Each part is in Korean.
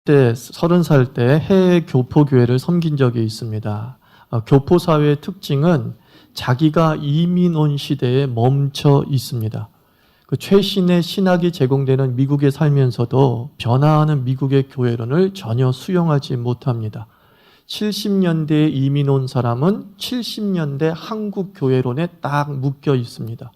30대, 30살 때 해외 교포교회를 섬긴 적이 있습니다. 교포사회의 특징은 자기가 이민 온 시대에 멈춰 있습니다. 그 최신의 신학이 제공되는 미국에 살면서도 변화하는 미국의 교회론을 전혀 수용하지 못합니다. 70년대에 이민 온 사람은 70년대 한국 교회론에 딱 묶여 있습니다.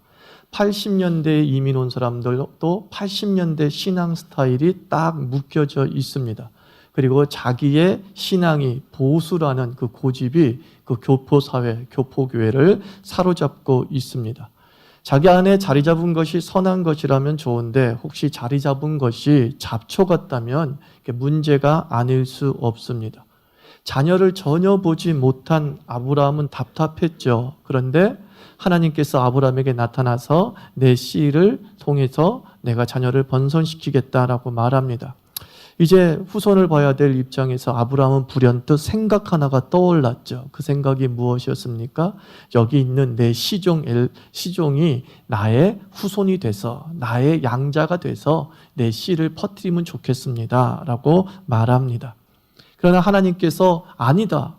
80년대에 이민 온 사람들도 80년대 신앙 스타일이 딱 묶여져 있습니다. 그리고 자기의 신앙이 보수라는 그 고집이 그 교포사회, 교포교회를 사로잡고 있습니다. 자기 안에 자리 잡은 것이 선한 것이라면 좋은데 혹시 자리 잡은 것이 잡초 같다면 문제가 아닐 수 없습니다. 자녀를 전혀 보지 못한 아브라함은 답답했죠. 그런데 하나님께서 아브라함에게 나타나서 내 씨를 통해서 내가 자녀를 번성시키겠다라고 말합니다. 이제 후손을 봐야 될 입장에서 아브라함은 불현듯 생각 하나가 떠올랐죠. 그 생각이 무엇이었습니까? 여기 있는 내 시종이 나의 후손이 돼서 나의 양자가 돼서 내 씨를 퍼뜨리면 좋겠습니다 라고 말합니다. 그러나 하나님께서 아니다.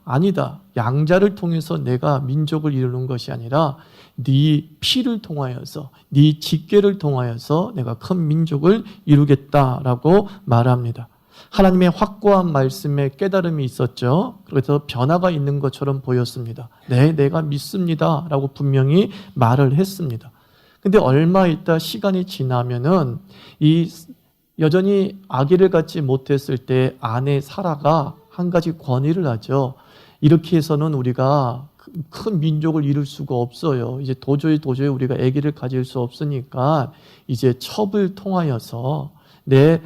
양자를 통해서 내가 민족을 이루는 것이 아니라 네 피를 통하여서 네 직계를 통하여서 내가 큰 민족을 이루겠다라고 말합니다. 하나님의 확고한 말씀에 깨달음이 있었죠. 그래서 변화가 있는 것처럼 보였습니다. 네, 내가 믿습니다 라고 분명히 말을 했습니다. 근데 얼마 있다 시간이 지나면은 여전히 아기를 갖지 못했을 때 아내 사라가 한 가지 권위를 하죠. 이렇게 해서는 우리가 큰 민족을 이룰 수가 없어요. 이제 도저히 우리가 아기를 가질 수 없으니까 이제 첩을 통하여서 내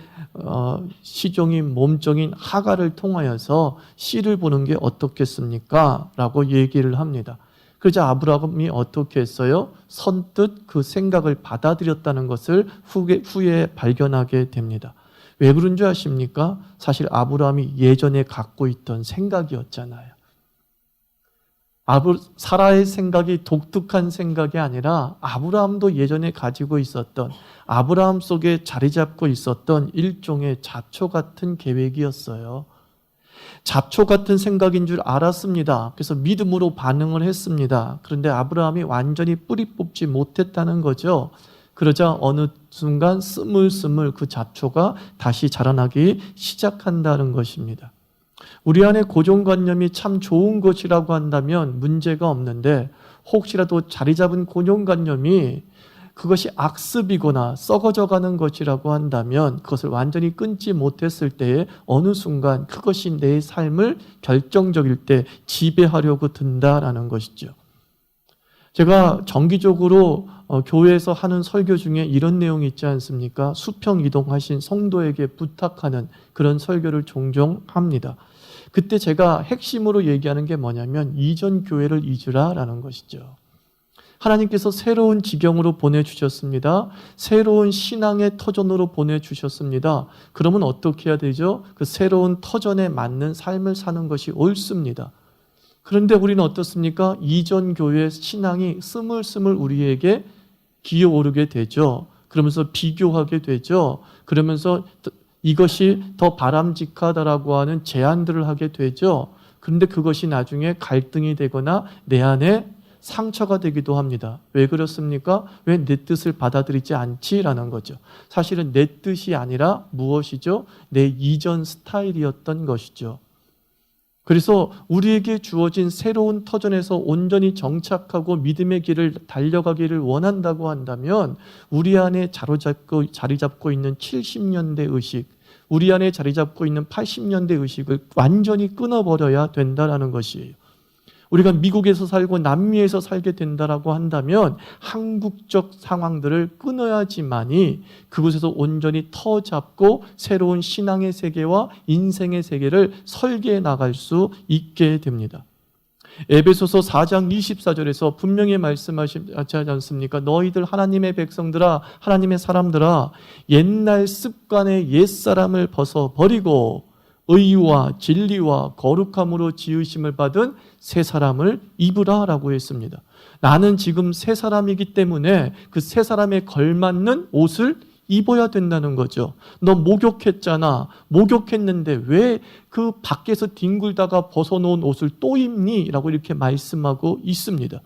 시종인 몸종인 하갈을 통하여서 씨를 보는 게 어떻겠습니까? 라고 얘기를 합니다. 그러자 아브라함이 어떻게 했어요? 선뜻 그 생각을 받아들였다는 것을 후에 발견하게 됩니다. 왜 그런 줄 아십니까? 사실 아브라함이 예전에 갖고 있던 생각이었잖아요. 사라의 생각이 독특한 생각이 아니라 아브라함도 예전에 가지고 있었던, 아브라함 속에 자리 잡고 있었던 일종의 잡초 같은 계획이었어요. 잡초 같은 생각인 줄 알았습니다. 그래서 믿음으로 반응을 했습니다. 그런데 아브라함이 완전히 뿌리 뽑지 못했다는 거죠. 그러자 어느 순간 스물스물 그 잡초가 다시 자라나기 시작한다는 것입니다. 우리 안에 고정관념이 참 좋은 것이라고 한다면 문제가 없는데, 혹시라도 자리 잡은 고정관념이 그것이 악습이거나 썩어져가는 것이라고 한다면 그것을 완전히 끊지 못했을 때에 어느 순간 그것이 내 삶을 결정적일 때 지배하려고 든다라는 것이죠. 제가 정기적으로 교회에서 하는 설교 중에 이런 내용이 있지 않습니까? 수평 이동하신 성도에게 부탁하는 그런 설교를 종종 합니다. 그때 제가 핵심으로 얘기하는 게 뭐냐면 이전 교회를 잊으라라는 것이죠. 하나님께서 새로운 지경으로 보내주셨습니다. 새로운 신앙의 터전으로 보내주셨습니다. 그러면 어떻게 해야 되죠? 그 새로운 터전에 맞는 삶을 사는 것이 옳습니다. 그런데 우리는 어떻습니까? 이전 교회의 신앙이 스물스물 우리에게 기어오르게 되죠. 그러면서 비교하게 되죠. 그러면서 이것이 더 바람직하다라고 하는 제안들을 하게 되죠. 그런데 그것이 나중에 갈등이 되거나 내 안에 상처가 되기도 합니다. 왜 그렇습니까? 왜 내 뜻을 받아들이지 않지라는 거죠. 사실은 내 뜻이 아니라 무엇이죠? 내 이전 스타일이었던 것이죠. 그래서 우리에게 주어진 새로운 터전에서 온전히 정착하고 믿음의 길을 달려가기를 원한다고 한다면 우리 안에 자리 잡고 있는 70년대 의식, 우리 안에 자리 잡고 있는 80년대 의식을 완전히 끊어버려야 된다는 것이에요. 우리가 미국에서 살고 남미에서 살게 된다라고 한다면 한국적 상황들을 끊어야지만이 그곳에서 온전히 터 잡고 새로운 신앙의 세계와 인생의 세계를 설계해 나갈 수 있게 됩니다. 에베소서 4장 24절에서 분명히 말씀하지 않습니까? 너희들 하나님의 백성들아, 하나님의 사람들아, 옛날 습관의 옛사람을 벗어버리고 의와 진리와 거룩함으로 지으심을 받은 새 사람을 입으라 라고 했습니다. 나는 지금 새 사람이기 때문에 그 새 사람에 걸맞는 옷을 입어야 된다는 거죠. 너 목욕했잖아. 목욕했는데 왜 그 밖에서 뒹굴다가 벗어놓은 옷을 또 입니? 라고 이렇게 말씀하고 있습니다.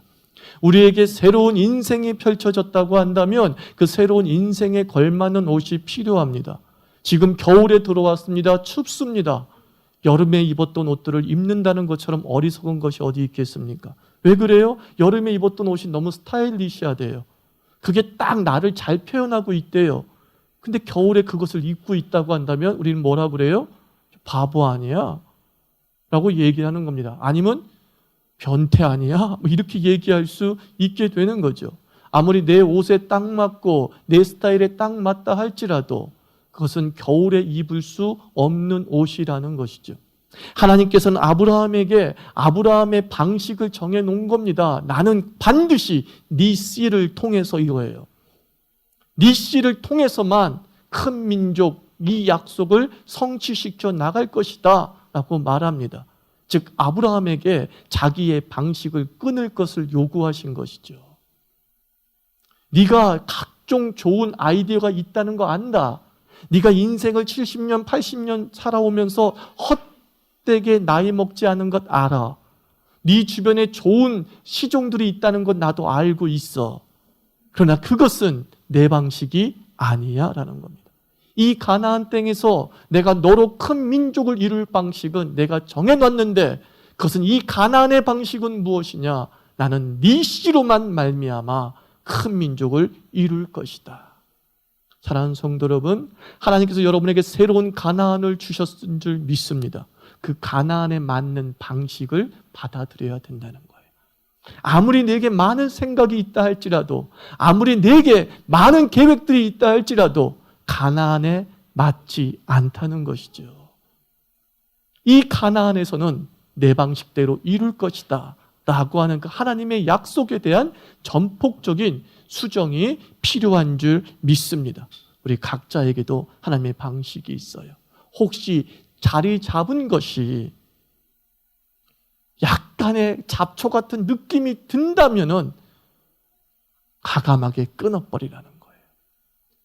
우리에게 새로운 인생이 펼쳐졌다고 한다면 그 새로운 인생에 걸맞는 옷이 필요합니다. 지금 겨울에 들어왔습니다. 춥습니다. 여름에 입었던 옷들을 입는다는 것처럼 어리석은 것이 어디 있겠습니까? 왜 그래요? 여름에 입었던 옷이 너무 스타일리시하대요. 그게 딱 나를 잘 표현하고 있대요. 근데 겨울에 그것을 입고 있다고 한다면 우리는 뭐라 그래요? 바보 아니야? 라고 얘기하는 겁니다. 아니면 변태 아니야? 뭐 이렇게 얘기할 수 있게 되는 거죠. 아무리 내 옷에 딱 맞고 내 스타일에 딱 맞다 할지라도 그것은 겨울에 입을 수 없는 옷이라는 것이죠. 하나님께서는 아브라함에게 아브라함의 방식을 정해놓은 겁니다. 나는 반드시 네 씨를 통해서 이거예요. 네 씨를 통해서만 큰 민족, 이 약속을 성취시켜 나갈 것이다 라고 말합니다. 즉 아브라함에게 자기의 방식을 끊을 것을 요구하신 것이죠. 네가 각종 좋은 아이디어가 있다는 거 안다. 네가 인생을 70년, 80년 살아오면서 헛되게 나이 먹지 않은 것 알아. 네 주변에 좋은 시종들이 있다는 것 나도 알고 있어. 그러나 그것은 내 방식이 아니야 라는 겁니다. 이 가나안 땅에서 내가 너로 큰 민족을 이룰 방식은 내가 정해놨는데 그것은 이 가나안의 방식은 무엇이냐? 나는 네 씨로만 말미암아 큰 민족을 이룰 것이다. 사랑하는 성도 여러분, 하나님께서 여러분에게 새로운 가나안을 주셨은 줄 믿습니다. 그 가나안에 맞는 방식을 받아들여야 된다는 거예요. 아무리 내게 많은 생각이 있다 할지라도, 아무리 내게 많은 계획들이 있다 할지라도 가나안에 맞지 않다는 것이죠. 이 가나안에서는 내 방식대로 이룰 것이다 라고 하는 그 하나님의 약속에 대한 전폭적인 수정이 필요한 줄 믿습니다. 우리 각자에게도 하나님의 방식이 있어요. 혹시 자리 잡은 것이 약간의 잡초 같은 느낌이 든다면은 가감하게 끊어버리라는 거예요.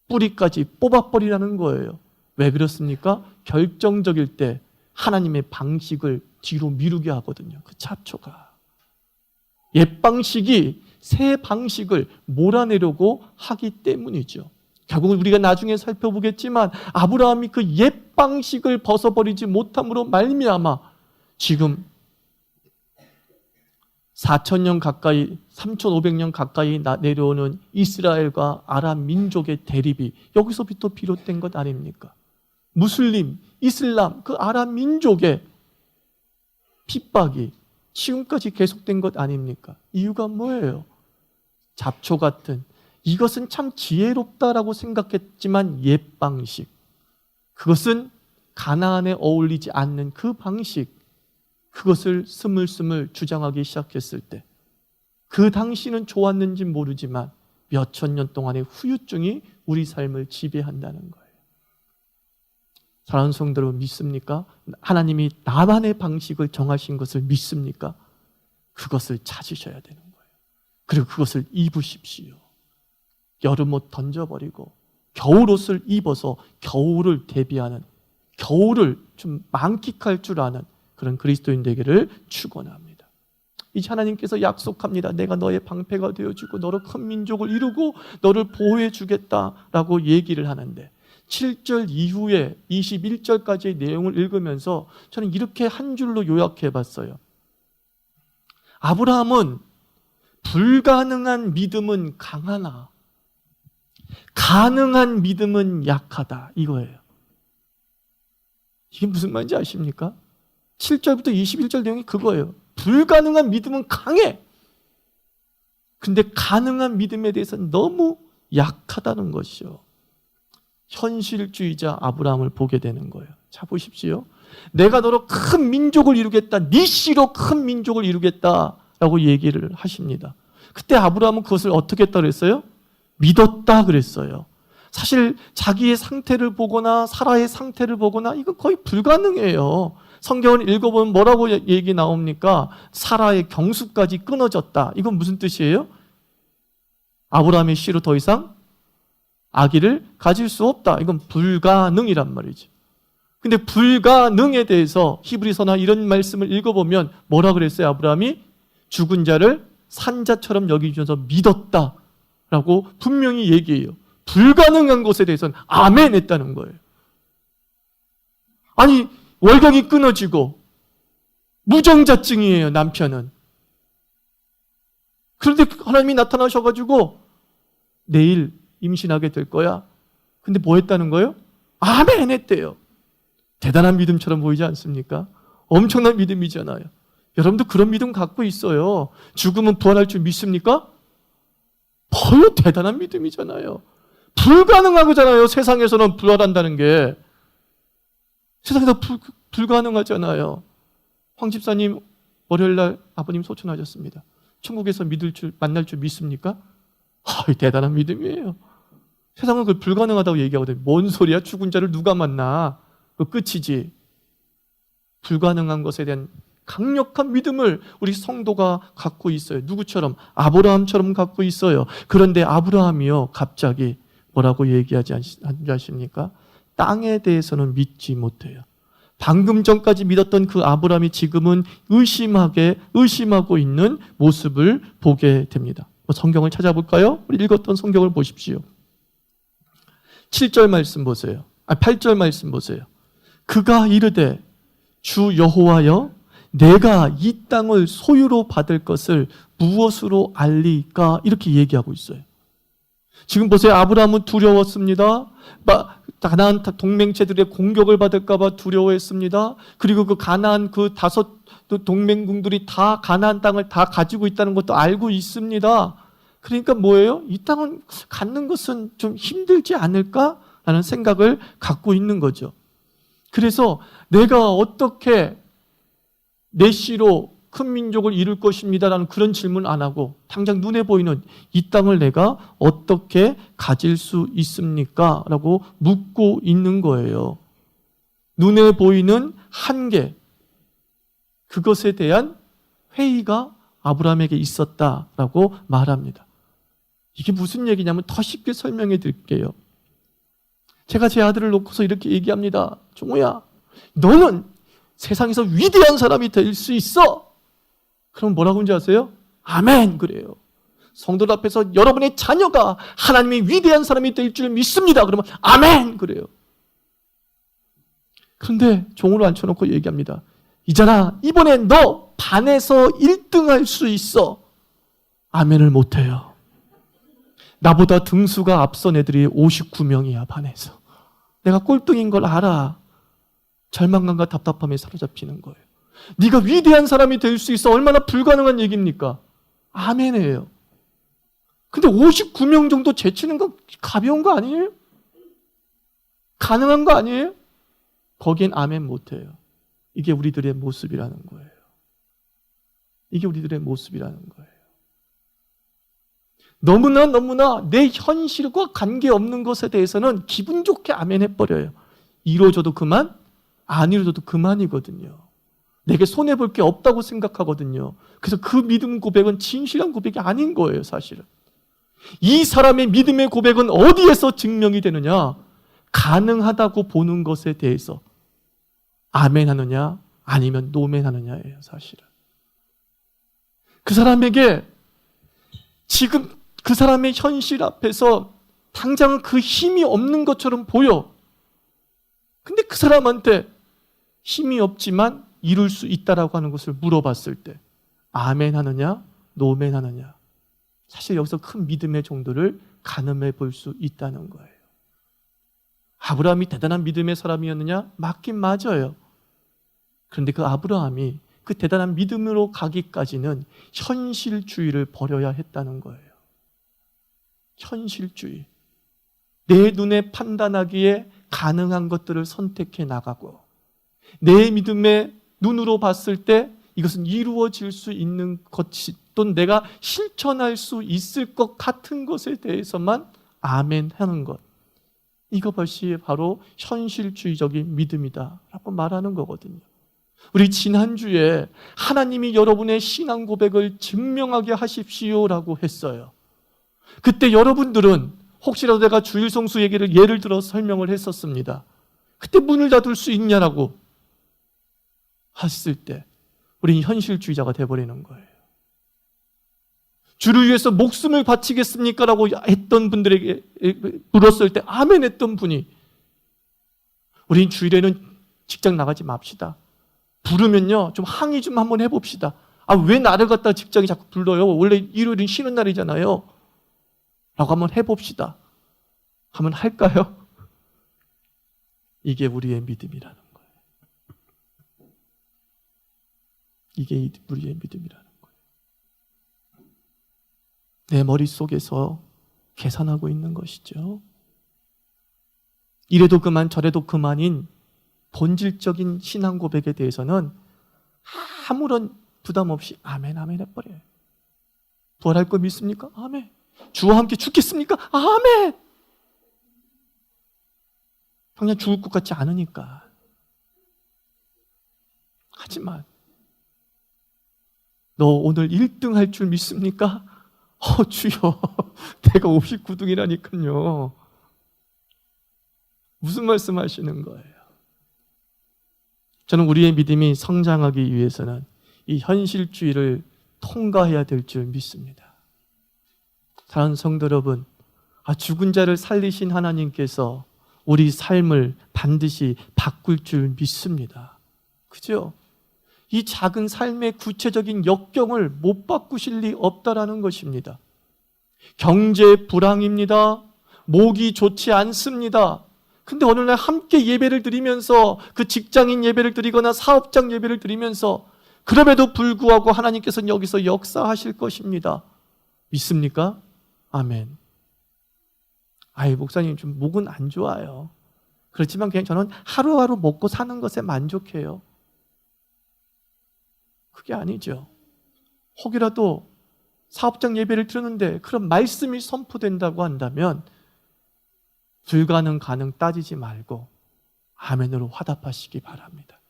뿌리까지 뽑아버리라는 거예요. 왜 그렇습니까? 결정적일 때 하나님의 방식을 뒤로 미루게 하거든요. 그 잡초가. 옛 방식이 새 방식을 몰아내려고 하기 때문이죠. 결국은 우리가 나중에 살펴보겠지만 아브라함이 그 옛 방식을 벗어버리지 못함으로 말미암아 지금 4,000년 가까이 3,500년 가까이 내려오는 이스라엘과 아랍 민족의 대립이 여기서부터 비롯된 것 아닙니까? 무슬림, 이슬람, 그 아랍 민족의 핍박이 지금까지 계속된 것 아닙니까? 이유가 뭐예요? 잡초 같은, 이것은 참 지혜롭다라고 생각했지만 옛 방식, 그것은 가나안에 어울리지 않는 그 방식, 그것을 스물스물 주장하기 시작했을 때 그 당시는 좋았는지 모르지만 몇천 년 동안의 후유증이 우리 삶을 지배한다는 거예요. 사랑하는 성도 여러분, 믿습니까? 하나님이 나만의 방식을 정하신 것을 믿습니까? 그것을 찾으셔야 되는 거예요. 그리고 그것을 입으십시오. 여름옷 던져버리고 겨울옷을 입어서 겨울을 대비하는, 겨울을 좀 만끽할 줄 아는 그런 그리스도인 되기를 축원합니다. 이제 하나님께서 약속합니다. 내가 너의 방패가 되어주고 너로 큰 민족을 이루고 너를 보호해 주겠다라고 얘기를 하는데 7절 이후에 21절까지의 내용을 읽으면서 저는 이렇게 한 줄로 요약해 봤어요. 아브라함은 불가능한 믿음은 강하나 가능한 믿음은 약하다, 이거예요. 이게 무슨 말인지 아십니까? 7절부터 21절 내용이 그거예요. 불가능한 믿음은 강해. 근데 가능한 믿음에 대해서는 너무 약하다는 것이요. 현실주의자 아브라함을 보게 되는 거예요. 자, 보십시오. 내가 너로 큰 민족을 이루겠다, 네 씨로 큰 민족을 이루겠다라고 얘기를 하십니다. 그때 아브라함은 그것을 어떻게 했다 그랬어요? 믿었다 그랬어요. 사실 자기의 상태를 보거나 사라의 상태를 보거나 이건 거의 불가능해요. 성경을 읽어보면 뭐라고 얘기 나옵니까? 사라의 경수까지 끊어졌다. 이건 무슨 뜻이에요? 아브라함의 씨로 더 이상 아기를 가질 수 없다. 이건 불가능이란 말이지. 근데 불가능에 대해서 히브리서나 이런 말씀을 읽어보면 뭐라 그랬어요? 아브라함이 죽은 자를 산자처럼 여기면서 믿었다라고 분명히 얘기해요. 불가능한 것에 대해서는 아멘 했다는 거예요. 아니, 월경이 끊어지고 무정자증이에요, 남편은. 그런데 하나님이 나타나셔가지고 내일 임신하게 될 거야. 근데 뭐 했다는 거예요? 아멘 했대요. 대단한 믿음처럼 보이지 않습니까? 엄청난 믿음이잖아요. 여러분도 그런 믿음 갖고 있어요. 죽으면 부활할 줄 믿습니까? 벌써 대단한 믿음이잖아요. 불가능하잖아요. 세상에서는 부활한다는 게. 세상에서 불가능하잖아요. 황 집사님 월요일날 아버님 소천하셨습니다. 천국에서 만날 줄 믿습니까? 대단한 믿음이에요. 세상은 그걸 불가능하다고 얘기하거든요. 뭔 소리야? 죽은 자를 누가 만나? 그 끝이지. 불가능한 것에 대한 강력한 믿음을 우리 성도가 갖고 있어요. 누구처럼? 아브라함처럼 갖고 있어요. 그런데 아브라함이요, 갑자기 뭐라고 얘기하지 않으십니까? 땅에 대해서는 믿지 못해요. 방금 전까지 믿었던 그 아브라함이 지금은 의심하고 있는 모습을 보게 됩니다. 성경을 찾아볼까요? 우리 읽었던 성경을 보십시오. 7절 말씀 보세요. 8절 말씀 보세요. 그가 이르되 주 여호와여 내가 이 땅을 소유로 받을 것을 무엇으로 알리까? 이렇게 얘기하고 있어요. 지금 보세요. 아브라함은 두려웠습니다. 가나안 동맹체들의 공격을 받을까 봐 두려워했습니다. 그리고 그 가나안 그 5 동맹군들이 다 가나안 땅을 다 가지고 있다는 것도 알고 있습니다. 그러니까 뭐예요? 이 땅을 갖는 것은 좀 힘들지 않을까라는 생각을 갖고 있는 거죠. 그래서 내가 어떻게 내 씨로 큰 민족을 이룰 것입니다라는 그런 질문 안 하고 당장 눈에 보이는 이 땅을 내가 어떻게 가질 수 있습니까? 라고 묻고 있는 거예요. 눈에 보이는 한계, 그것에 대한 회의가 아브라함에게 있었다라고 말합니다. 이게 무슨 얘기냐면 더 쉽게 설명해 드릴게요. 제가 제 아들을 놓고서 이렇게 얘기합니다. 종호야, 너는 세상에서 위대한 사람이 될 수 있어. 그럼 뭐라고 하는지 아세요? 아멘 그래요. 성도들 앞에서 여러분의 자녀가 하나님의 위대한 사람이 될 줄 믿습니다. 그러면 아멘 그래요. 그런데 종으로 앉혀놓고 얘기합니다. 이잖아, 이번에 너 반에서 1등 할 수 있어. 아멘을 못해요. 나보다 등수가 앞선 애들이 59명이야 반에서. 내가 꼴등인 걸 알아. 절망감과 답답함에 사로잡히는 거예요. 네가 위대한 사람이 될 수 있어. 얼마나 불가능한 얘기입니까? 아멘이에요. 근데 59명 정도 제치는 건 가벼운 거 아니에요? 가능한 거 아니에요? 거기엔 아멘 못해요. 이게 우리들의 모습이라는 거예요. 이게 우리들의 모습이라는 거예요. 너무나 내 현실과 관계없는 것에 대해서는 기분 좋게 아멘 해버려요. 이루어져도 그만, 안 이루어져도 그만이거든요. 내게 손해볼 게 없다고 생각하거든요. 그래서 그 믿음 고백은 진실한 고백이 아닌 거예요, 사실은. 이 사람의 믿음의 고백은 어디에서 증명이 되느냐? 가능하다고 보는 것에 대해서 아멘 하느냐 아니면 노멘 하느냐예요, 사실은. 그 사람에게 지금 그 사람의 현실 앞에서 당장 그 힘이 없는 것처럼 보여. 근데 그 사람한테 힘이 없지만 이룰 수 있다라고 하는 것을 물어봤을 때 아멘 하느냐 노멘 하느냐, 사실 여기서 큰 믿음의 정도를 가늠해 볼 수 있다는 거예요. 아브라함이 대단한 믿음의 사람이었느냐? 맞긴 맞아요. 그런데 그 아브라함이 그 대단한 믿음으로 가기까지는 현실주의를 버려야 했다는 거예요. 현실주의. 내 눈에 판단하기에 가능한 것들을 선택해 나가고 내 믿음의 눈으로 봤을 때 이것은 이루어질 수 있는 것이 또는 내가 실천할 수 있을 것 같은 것에 대해서만 아멘 하는 것. 이것이 바로 현실주의적인 믿음이다라고 말하는 거거든요. 우리 지난주에 하나님이 여러분의 신앙 고백을 증명하게 하십시오라고 했어요. 그때 여러분들은 혹시라도 내가 주일성수 얘기를 예를 들어 설명을 했었습니다. 그때 문을 닫을 수 있냐라고 했을 때 우리는 현실주의자가 돼버리는 거예요. 주를 위해서 목숨을 바치겠습니까? 라고 했던 분들에게 물었을 때 아멘 했던 분이 우린 주일에는 직장 나가지 맙시다. 부르면요 좀 항의 좀 한번 해봅시다. 왜 나를 갖다 직장에 자꾸 불러요? 원래 일요일은 쉬는 날이잖아요. 라고 한번 해봅시다. 한번 할까요? 이게 우리의 믿음이라는 거예요. 이게 우리의 믿음이라는 거예요. 내 머릿속에서 계산하고 있는 것이죠. 이래도 그만 저래도 그만인 본질적인 신앙 고백에 대해서는 아무런 부담 없이 아멘 아멘 해버려요. 부활할 거 믿습니까? 아멘. 주와 함께 죽겠습니까? 아멘. 그냥 죽을 것 같지 않으니까. 하지만 너 오늘 1등 할 줄 믿습니까? 주여 내가 59등이라니까요. 무슨 말씀 하시는 거예요? 저는 우리의 믿음이 성장하기 위해서는 이 현실주의를 통과해야 될 줄 믿습니다. 사랑하는 성도 여러분, 죽은 자를 살리신 하나님께서 우리 삶을 반드시 바꿀 줄 믿습니다. 그죠? 이 작은 삶의 구체적인 역경을 못 바꾸실 리 없다라는 것입니다. 경제 불황입니다. 목이 좋지 않습니다. 근데 어느 날 함께 예배를 드리면서 그 직장인 예배를 드리거나 사업장 예배를 드리면서 그럼에도 불구하고 하나님께서는 여기서 역사하실 것입니다. 믿습니까? 아멘. 목사님 좀 목은 안 좋아요. 그렇지만 그냥 저는 하루하루 먹고 사는 것에 만족해요. 그게 아니죠. 혹이라도 사업장 예배를 드렸는데 그런 말씀이 선포된다고 한다면 불가능 가능 따지지 말고 아멘으로 화답하시기 바랍니다.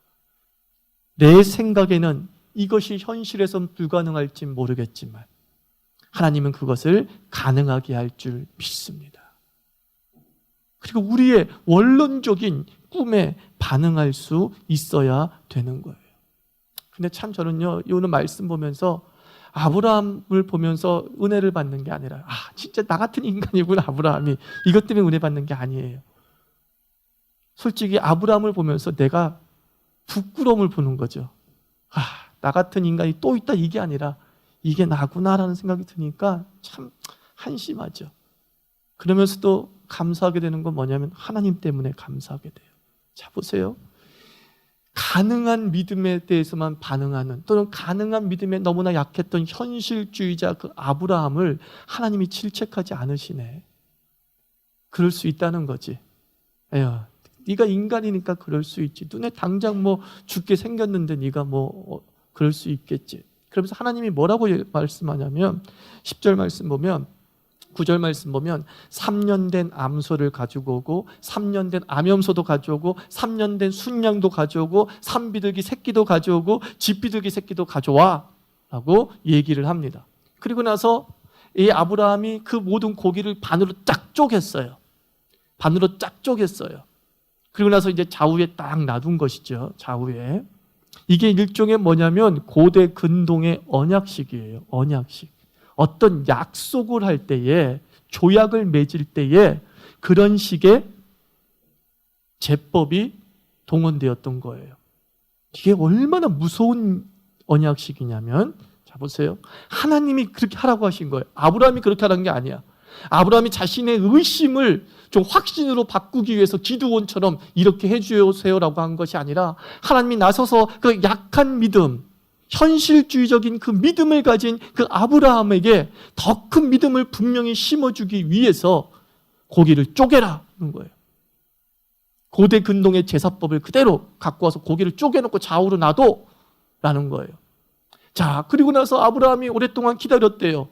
내 생각에는 이것이 현실에선 불가능할지 모르겠지만 하나님은 그것을 가능하게 할 줄 믿습니다. 그리고 우리의 원론적인 꿈에 반응할 수 있어야 되는 거예요. 근데 참 저는요, 오늘 말씀 보면서 아브라함을 보면서 은혜를 받는 게 아니라 진짜 나 같은 인간이구나 아브라함이. 이것 때문에 은혜 받는 게 아니에요. 솔직히 아브라함을 보면서 내가 부끄러움을 보는 거죠. 나 같은 인간이 또 있다 이게 아니라 이게 나구나라는 생각이 드니까 참 한심하죠. 그러면서도 감사하게 되는 건 뭐냐면 하나님 때문에 감사하게 돼요. 자, 보세요. 가능한 믿음에 대해서만 반응하는, 또는 가능한 믿음에 너무나 약했던 현실주의자 그 아브라함을 하나님이 질책하지 않으시네. 그럴 수 있다는 거지. 네가 인간이니까 그럴 수 있지. 눈에 당장 죽게 생겼는데 네가 그럴 수 있겠지. 그러면서 하나님이 뭐라고 말씀하냐면 10절 말씀 보면, 9절 말씀 보면 3년 된 암소를 가지고 오고 3년 된 암염소도 가져오고 3년 된 순양도 가져오고 산비둘기 새끼도 가져오고 집비둘기 새끼도 가져와 라고 얘기를 합니다. 그리고 나서 이 아브라함이 그 모든 고기를 반으로 쫙 쪼갰어요. 반으로 쫙 쪼갰어요. 그리고 나서 이제 좌우에 딱 놔둔 것이죠. 좌우에. 이게 일종의 뭐냐면 고대 근동의 언약식이에요. 언약식. 어떤 약속을 할 때에, 조약을 맺을 때에 그런 식의 제법이 동원되었던 거예요. 이게 얼마나 무서운 언약식이냐면, 자 보세요. 하나님이 그렇게 하라고 하신 거예요. 아브라함이 그렇게 하라는 게 아니야. 아브라함이 자신의 의심을 좀 확신으로 바꾸기 위해서 기드온처럼 이렇게 해주세요라고 한 것이 아니라 하나님이 나서서 그 약한 믿음, 현실주의적인 그 믿음을 가진 그 아브라함에게 더 큰 믿음을 분명히 심어주기 위해서 고기를 쪼개라는 거예요. 고대 근동의 제사법을 그대로 갖고 와서 고기를 쪼개놓고 좌우로 놔둬라는 거예요. 자, 그리고 나서 아브라함이 오랫동안 기다렸대요.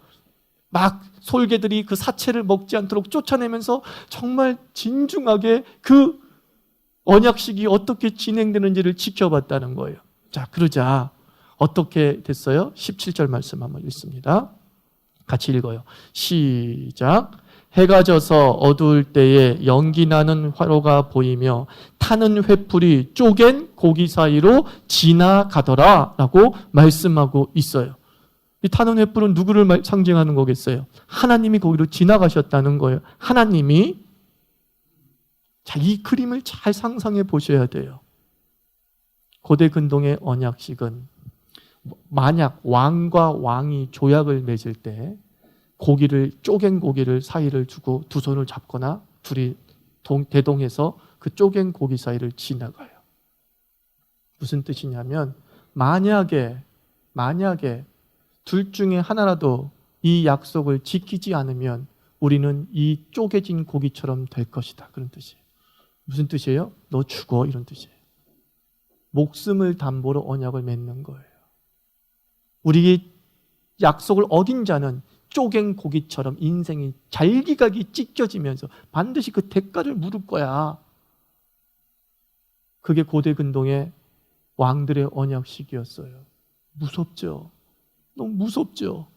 막 솔개들이 그 사체를 먹지 않도록 쫓아내면서 정말 진중하게 그 언약식이 어떻게 진행되는지를 지켜봤다는 거예요. 자, 그러자 어떻게 됐어요? 17절 말씀 한번 읽습니다. 같이 읽어요. 시작. 해가 져서 어두울 때에 연기 나는 화로가 보이며 타는 횃불이 쪼갠 고기 사이로 지나가더라 라고 말씀하고 있어요. 이 타는 횃불은 누구를 상징하는 거겠어요? 하나님이 거기로 지나가셨다는 거예요. 하나님이. 자, 이 그림을 잘 상상해 보셔야 돼요. 고대 근동의 언약식은 만약 왕과 왕이 조약을 맺을 때 쪼갠 고기를 사이를 두고 두 손을 잡거나 둘이 대동해서 그 쪼갠 고기 사이를 지나가요. 무슨 뜻이냐면 만약에 둘 중에 하나라도 이 약속을 지키지 않으면 우리는 이 쪼개진 고기처럼 될 것이다. 그런 뜻이에요. 무슨 뜻이에요? 너 죽어, 이런 뜻이에요. 목숨을 담보로 언약을 맺는 거예요. 우리의 약속을 어긴 자는 쪼갠 고기처럼 인생이 잘기각이 찢겨지면서 반드시 그 대가를 물을 거야. 그게 고대 근동의 왕들의 언약식이었어요. 무섭죠? 너무 무섭죠?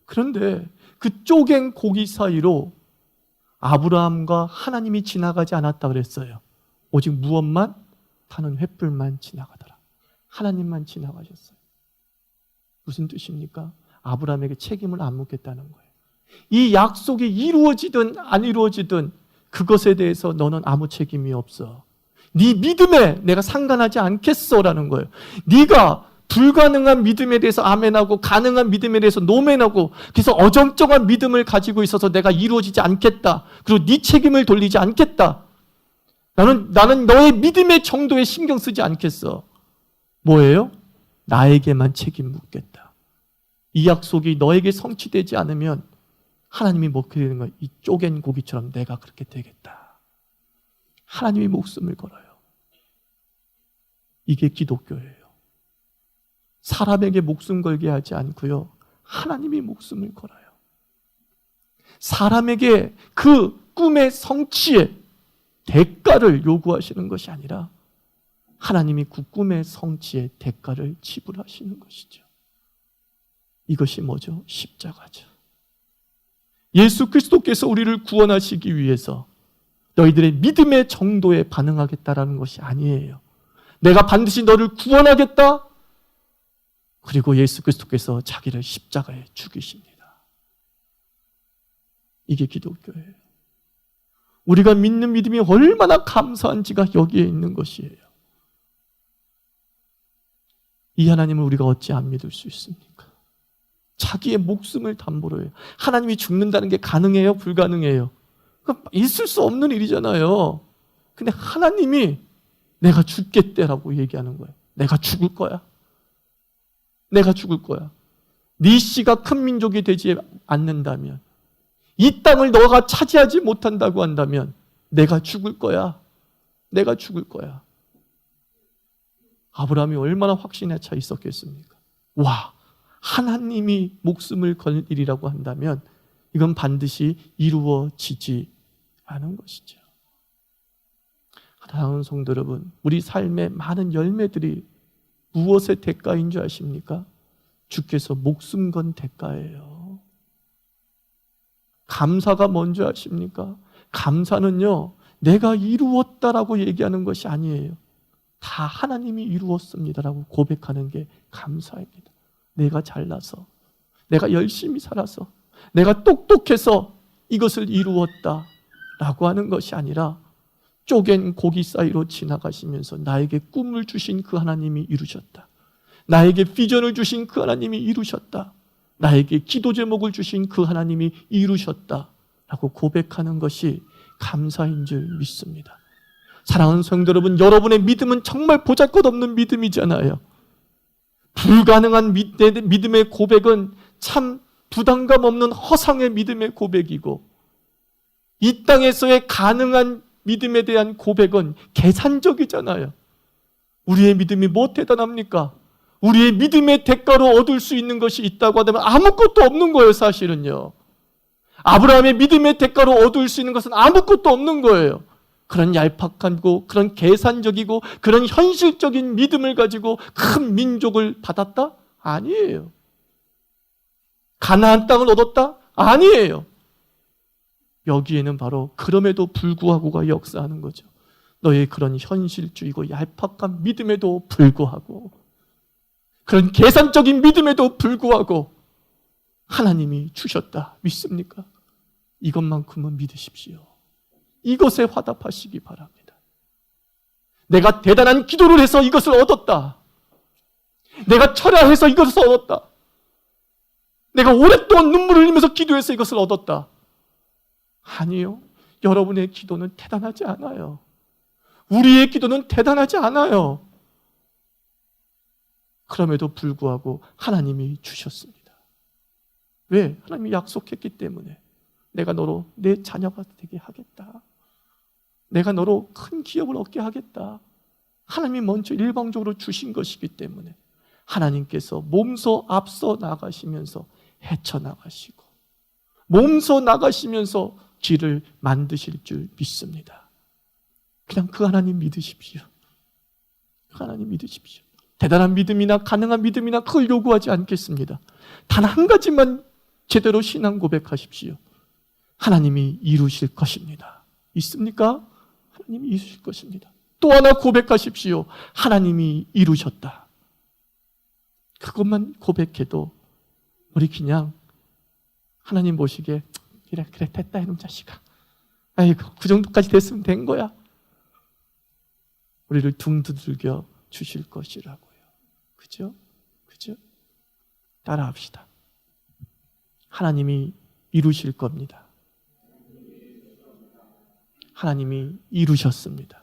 그런데 그 쪼갠 고기 사이로 아브라함과 하나님이 지나가지 않았다 그랬어요. 오직 무엇만? 타는 횃불만 지나가더라. 하나님만 지나가셨어요. 무슨 뜻입니까? 아브라함에게 책임을 안 묻겠다는 거예요. 이 약속이 이루어지든 안 이루어지든 그것에 대해서 너는 아무 책임이 없어. 네 믿음에 내가 상관하지 않겠어라는 거예요. 네가 불가능한 믿음에 대해서 아멘하고 가능한 믿음에 대해서 노멘하고 그래서 어정쩡한 믿음을 가지고 있어서 내가 이루어지지 않겠다. 그리고 네 책임을 돌리지 않겠다. 나는 너의 믿음의 정도에 신경 쓰지 않겠어. 뭐예요? 나에게만 책임 묻겠다. 이 약속이 너에게 성취되지 않으면 하나님이 먹게 되는 거예요. 이 쪼갠 고기처럼 내가 그렇게 되겠다. 하나님이 목숨을 걸어요. 이게 기독교예요. 사람에게 목숨 걸게 하지 않고요. 하나님이 목숨을 걸어요. 사람에게 그 꿈의 성취에 대가를 요구하시는 것이 아니라 하나님이 그 꿈의 성취에 대가를 지불하시는 것이죠. 이것이 뭐죠? 십자가죠. 예수 그리스도께서 우리를 구원하시기 위해서 너희들의 믿음의 정도에 반응하겠다라는 것이 아니에요. 내가 반드시 너를 구원하겠다. 그리고 예수 그리스도께서 자기를 십자가에 죽이십니다. 이게 기독교예요. 우리가 믿는 믿음이 얼마나 감사한지가 여기에 있는 것이에요. 이 하나님을 우리가 어찌 안 믿을 수 있습니까? 자기의 목숨을 담보로 해요. 하나님이 죽는다는 게 가능해요? 불가능해요? 있을 수 없는 일이잖아요. 근데 하나님이 내가 죽겠대라고 얘기하는 거예요. 내가 죽을 거야. 내가 죽을 거야. 네 씨가 큰 민족이 되지 않는다면, 이 땅을 너가 차지하지 못한다고 한다면 내가 죽을 거야. 내가 죽을 거야. 아브라함이 얼마나 확신에 차 있었겠습니까? 와, 하나님이 목숨을 걸 일이라고 한다면 이건 반드시 이루어지지 않은 것이죠. 사랑하는 성도 여러분, 우리 삶의 많은 열매들이 무엇의 대가인 줄 아십니까? 주께서 목숨 건 대가예요. 감사가 뭔지 아십니까? 감사는요, 내가 이루었다라고 얘기하는 것이 아니에요. 다 하나님이 이루었습니다라고 고백하는 게 감사입니다. 내가 잘나서, 내가 열심히 살아서, 내가 똑똑해서 이것을 이루었다라고 하는 것이 아니라 쪼갠 고기 사이로 지나가시면서 나에게 꿈을 주신 그 하나님이 이루셨다. 나에게 비전을 주신 그 하나님이 이루셨다. 나에게 기도 제목을 주신 그 하나님이 이루셨다라고 고백하는 것이 감사인 줄 믿습니다. 사랑하는 성도 여러분, 여러분의 믿음은 정말 보잘것없는 믿음이잖아요. 불가능한 믿음의 고백은 참 부담감 없는 허상의 믿음의 고백이고, 이 땅에서의 가능한 믿음에 대한 고백은 계산적이잖아요. 우리의 믿음이 뭐 대단합니까? 우리의 믿음의 대가로 얻을 수 있는 것이 있다고 하면 아무것도 없는 거예요, 사실은요. 아브라함의 믿음의 대가로 얻을 수 있는 것은 아무것도 없는 거예요. 그런 얄팍하고 그런 계산적이고 그런 현실적인 믿음을 가지고 큰 민족을 받았다? 아니에요. 가나안 땅을 얻었다? 아니에요. 여기에는 바로 그럼에도 불구하고가 역사하는 거죠. 너의 그런 현실주의고 얄팍한 믿음에도 불구하고, 그런 계산적인 믿음에도 불구하고 하나님이 주셨다. 믿습니까? 이것만큼은 믿으십시오. 이것에 화답하시기 바랍니다. 내가 대단한 기도를 해서 이것을 얻었다. 내가 철야해서 이것을 얻었다. 내가 오랫동안 눈물을 흘리면서 기도해서 이것을 얻었다. 아니요. 여러분의 기도는 대단하지 않아요. 우리의 기도는 대단하지 않아요. 그럼에도 불구하고 하나님이 주셨습니다. 왜? 하나님이 약속했기 때문에. 내가 너로 내 자녀가 되게 하겠다. 내가 너로 큰 기업을 얻게 하겠다. 하나님이 먼저 일방적으로 주신 것이기 때문에 하나님께서 몸소 앞서 나가시면서 헤쳐나가시고 몸소 나가시면서 길을 만드실 줄 믿습니다. 그냥 그 하나님 믿으십시오. 그 하나님 믿으십시오. 대단한 믿음이나 가능한 믿음이나 그걸 요구하지 않겠습니다. 단 한 가지만 제대로 신앙 고백하십시오. 하나님이 이루실 것입니다. 있습니까? 하나님이 이루실 것입니다. 또 하나 고백하십시오. 하나님이 이루셨다. 그것만 고백해도 우리 그냥 하나님 보시기에 그래 됐다 이놈 자식아. 아이고 그 정도까지 됐으면 된 거야. 우리를 둥 두들겨 주실 것이라고요. 그죠? 그죠? 따라합시다. 하나님이 이루실 겁니다. 하나님이 이루셨습니다.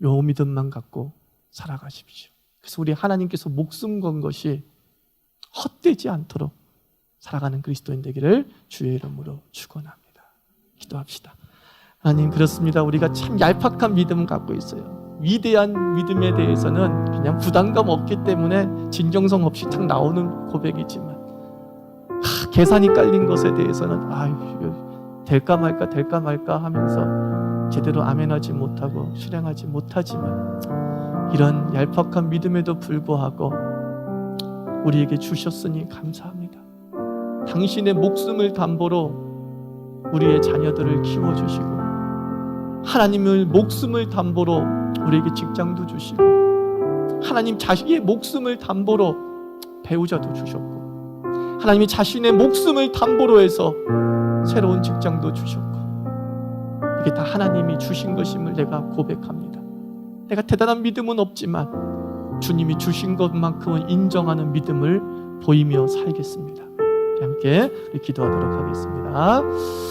요 믿음만 갖고 살아가십시오. 그래서 우리 하나님께서 목숨 건 것이 헛되지 않도록 살아가는 그리스도인 되기를 주의 이름으로 축원합니다. 기도합시다. 하나님, 그렇습니다. 우리가 참 얄팍한 믿음을 갖고 있어요. 위대한 믿음에 대해서는 그냥 부담감 없기 때문에 진정성 없이 탁 나오는 고백이지만 계산이 깔린 것에 대해서는 될까 말까 하면서 제대로 아멘하지 못하고 실행하지 못하지만 이런 얄팍한 믿음에도 불구하고 우리에게 주셨으니 감사합니다. 당신의 목숨을 담보로 우리의 자녀들을 키워주시고 하나님의 목숨을 담보로 우리에게 직장도 주시고 하나님 자식의 목숨을 담보로 배우자도 주셨고 하나님이 자신의 목숨을 담보로 해서 새로운 직장도 주셨고 이게 다 하나님이 주신 것임을 내가 고백합니다. 내가 대단한 믿음은 없지만 주님이 주신 것만큼은 인정하는 믿음을 보이며 살겠습니다. 함께 기도하도록 하겠습니다.